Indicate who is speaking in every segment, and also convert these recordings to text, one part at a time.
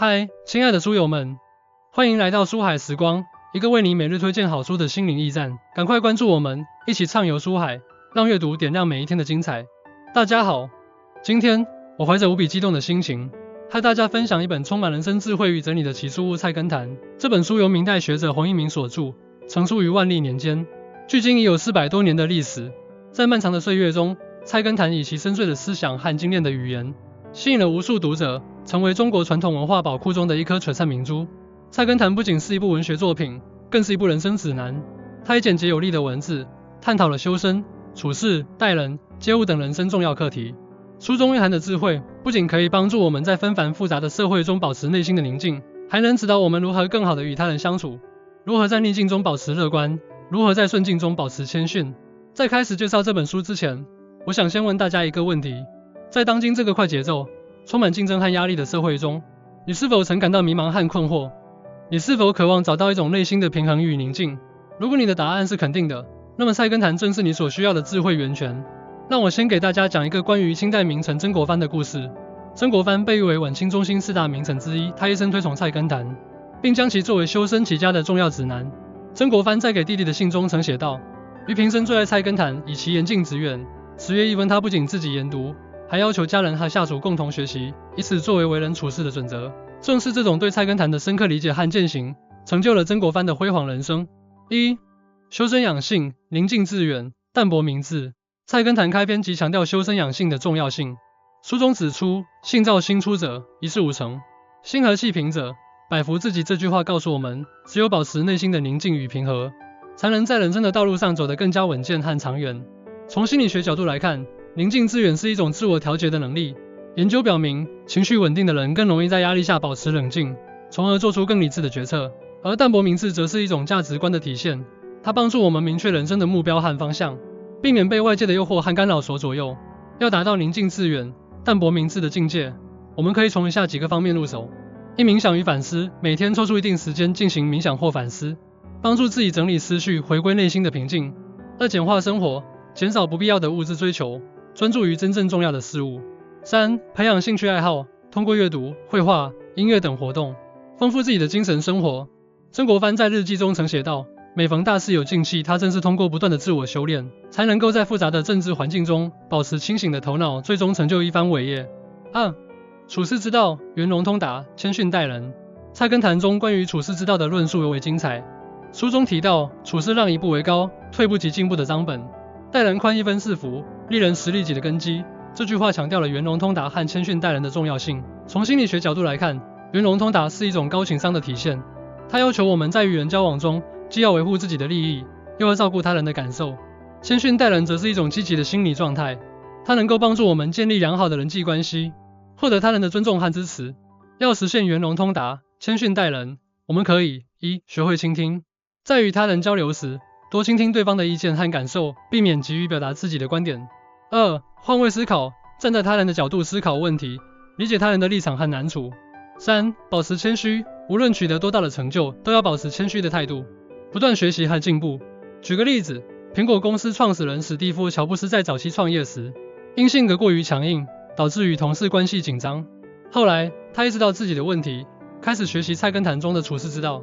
Speaker 1: 嗨，亲爱的书友们，欢迎来到书海时光，一个为你每日推荐好书的心灵驿站。赶快关注我们，一起畅游书海，让阅读点亮每一天的精彩。大家好，今天我怀着无比激动的心情，和大家分享一本充满人生智慧与真理的奇书屋菜根谭。这本书由明代学者洪一鸣所著，成书于万历年间，距今已有400多年的历史。在漫长的岁月中，菜根谭以其深邃的思想和精炼的语言，吸引了无数读者，成为中国传统文化宝库中的一颗璀璨明珠。菜根谭不仅是一部文学作品，更是一部人生指南。它以简洁有力的文字，探讨了修身、处事、待人、接物等人生重要课题。书中蕴含的智慧，不仅可以帮助我们在纷繁复杂的社会中保持内心的宁静，还能指导我们如何更好地与他人相处，如何在逆境中保持乐观，如何在顺境中保持谦逊。在开始介绍这本书之前，我想先问大家一个问题：在当今这个快节奏、充满竞争和压力的社会中，你是否曾感到迷茫和困惑？你是否渴望找到一种内心的平衡与宁静？如果你的答案是肯定的，那么菜根谭正是你所需要的智慧源泉。让我先给大家讲一个关于清代名臣曾国藩的故事。曾国藩被誉为晚清中兴4大名臣之一，他一生推崇菜根谭，并将其作为修身齐家的重要指南。曾国藩在给弟弟的信中曾写道：余平生最爱菜根谭，以其言近直远。10月1分，他不仅自己研读，还要求家人和下属共同学习，以此作为为人处事的准则。正是这种对菜根谭的深刻理解和践行，成就了曾国藩的辉煌人生。1. 修身养性，宁静致远，淡泊明志。菜根谭开篇即强调修身养性的重要性。书中指出，性躁心粗者，一事无成；心和气平者，百福自己。这句话告诉我们，只有保持内心的宁静与平和，才能在人生的道路上走得更加稳健和长远。从心理学角度来看，宁静致远是一种自我调节的能力。研究表明，情绪稳定的人更容易在压力下保持冷静，从而做出更理智的决策。而淡泊明志则是一种价值观的体现，它帮助我们明确人生的目标和方向，避免被外界的诱惑和干扰所左右。要达到宁静致远、淡泊明志的境界，我们可以从以下几个方面入手。1. 冥想与反思，每天抽出一定时间进行冥想或反思，帮助自己整理思绪，回归内心的平静。2. 简化生活，减少不必要的物质追求，专注于真正重要的事物。3. 培养兴趣爱好，通过阅读、绘画、音乐等活动，丰富自己的精神生活。曾国藩在日记中曾写道：每逢大事有静气，他正是通过不断的自我修炼，才能够在复杂的政治环境中保持清醒的头脑，最终成就一番伟业。2. 处世之道，圆融通达，谦逊待人。菜根谭中关于处世之道的论述尤为精彩。书中提到，处事让一步为高，退步即进步的章本，待人宽一分是福，利人实利己的根基。这句话强调了圆融通达和谦逊待人的重要性。从心理学角度来看，圆融通达是一种高情商的体现，它要求我们在与人交往中，既要维护自己的利益，又要照顾他人的感受。谦逊待人则是一种积极的心理状态，它能够帮助我们建立良好的人际关系，获得他人的尊重和支持。要实现圆融通达、谦逊待人，我们可以 1. 学会倾听，在与他人交流时，多倾听对方的意见和感受，避免急于表达自己的观点。2. 换位思考，站在他人的角度思考问题，理解他人的立场和难处。3. 保持谦虚，无论取得多大的成就，都要保持谦虚的态度，不断学习和进步。举个例子，苹果公司创始人史蒂夫·乔布斯在早期创业时，因性格过于强硬，导致与同事关系紧张。后来，他意识到自己的问题，开始学习菜根谭中的处世之道，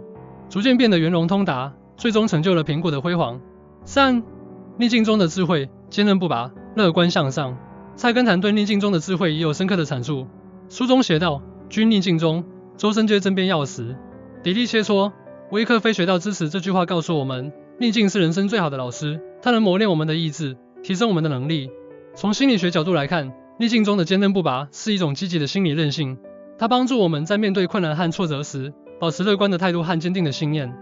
Speaker 1: 逐渐变得圆融通达，最终成就了苹果的辉煌。3. 逆境中的智慧，坚韧不拔，乐观向上。菜根谭对逆境中的智慧也有深刻的阐述。书中写道：居逆境中，周身皆针砭要石，砥砺切磋，无一刻非学到知识。这句话告诉我们，逆境是人生最好的老师，它能磨练我们的意志，提升我们的能力。从心理学角度来看，逆境中的坚韧不拔是一种积极的心理韧性，它帮助我们在面对困难和挫折时，保持乐观的态度和坚定的信念。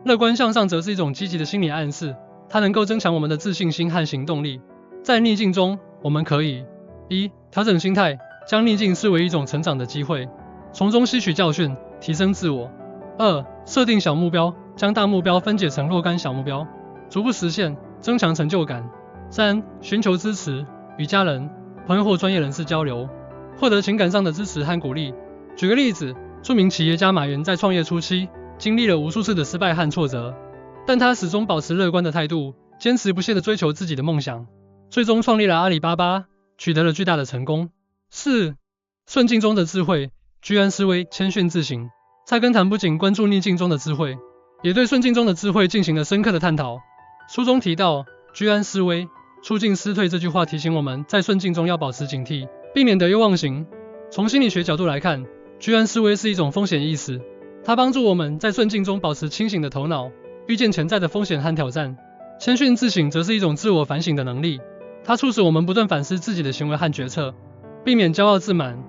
Speaker 1: 乐观向上则是一种积极的心理暗示，它能够增强我们的自信心和行动力。在逆境中，我们可以 1. 调整心态，将逆境视为一种成长的机会，从中吸取教训，提升自我。2. 设定小目标，将大目标分解成若干小目标，逐步实现，增强成就感。3. 寻求支持，与家人、朋友或专业人士交流，获得情感上的支持和鼓励。举个例子，著名企业家马云在创业初期，经历了无数次的失败和挫折，但他始终保持乐观的态度，坚持不懈地追求自己的梦想，最终创立了阿里巴巴，取得了巨大的成功。4. 顺境中的智慧，居安思危，谦逊自省。菜根谭不仅关注逆境中的智慧，也对顺境中的智慧进行了深刻的探讨。书中提到“居安思危，促进思退”这句话，提醒我们在顺境中要保持警惕，避免得忧忘形。从心理学角度来看，居安思危是一种风险意识，它帮助我们在顺境中保持清醒的头脑，预见潜在的风险和挑战。谦逊自省则是一种自我反省的能力，它促使我们不断反思自己的行为和决策，避免骄傲自满。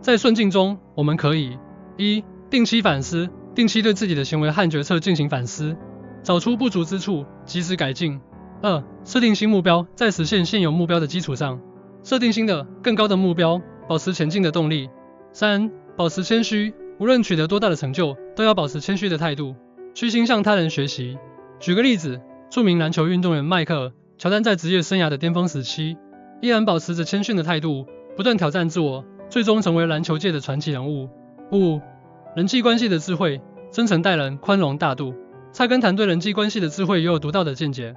Speaker 1: 在顺境中，我们可以一、定期反思，定期对自己的行为和决策进行反思，找出不足之处，及时改进。二、设定新目标，在实现现有目标的基础上，设定新的、更高的目标，保持前进的动力。三、保持谦虚，无论取得多大的成就，都要保持谦虚的态度，虚心向他人学习。举个例子，著名篮球运动员迈克尔·乔丹在职业生涯的巅峰时期，依然保持着谦逊的态度，不断挑战自我，最终成为篮球界的传奇人物。五、人际关系的智慧，真诚待人，宽容大度。菜根谭对人际关系的智慧也有独到的见解。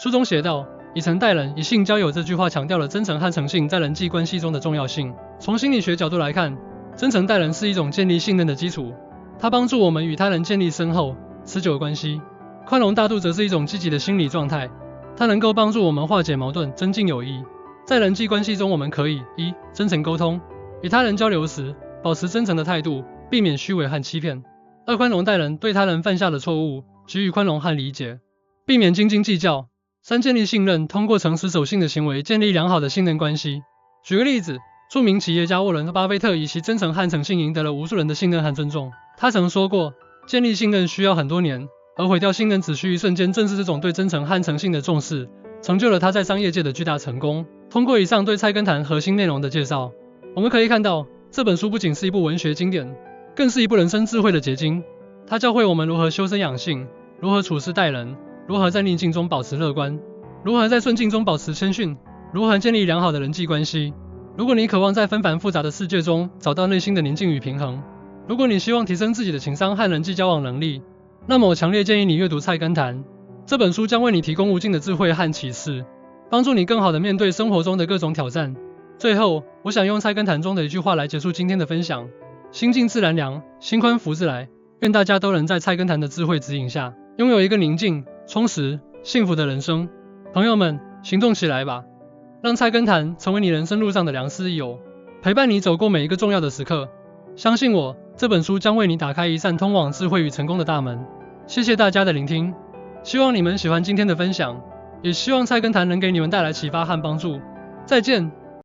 Speaker 1: 书中写道，以诚待人，以信交友，这句话强调了真诚和诚信在人际关系中的重要性。从心理学角度来看，真诚待人是一种建立信任的基础，它帮助我们与他人建立深厚、持久的关系。宽容大度则是一种积极的心理状态，它能够帮助我们化解矛盾，增进友谊。在人际关系中，我们可以一、真诚沟通，与他人交流时，保持真诚的态度，避免虚伪和欺骗。二、宽容待人，对他人犯下的错误，给予宽容和理解，避免斤斤计较。三、建立信任，通过诚实守信的行为，建立良好的信任关系。举个例子，著名企业家沃伦·巴菲特以其真诚和诚信赢得了无数人的信任和尊重。他曾说过，建立信任需要很多年，而毁掉信任只需一瞬间。正是这种对真诚和诚信的重视，成就了他在商业界的巨大成功。通过以上对菜根谭核心内容的介绍，我们可以看到，这本书不仅是一部文学经典，更是一部人生智慧的结晶。它教会我们如何修身养性，如何处事待人，如何在逆境中保持乐观，如何在顺境中保持谦逊，如何建立良好的人际关系。如果你渴望在纷繁复杂的世界中找到内心的宁静与平衡，如果你希望提升自己的情商和人际交往能力，那么我强烈建议你阅读《菜根谭》。这本书将为你提供无尽的智慧和启示，帮助你更好地面对生活中的各种挑战。最后，我想用《菜根谭》中的一句话来结束今天的分享：心静自然凉，心宽福自来。愿大家都能在菜根谭的智慧指引下，拥有一个宁静、充实、幸福的人生。朋友们，行动起来吧！让菜根谭成为你人生路上的良师益友，陪伴你走过每一个重要的时刻。相信我，这本书将为你打开一扇通往智慧与成功的大门。谢谢大家的聆听，希望你们喜欢今天的分享，也希望菜根谭能给你们带来启发和帮助。再见。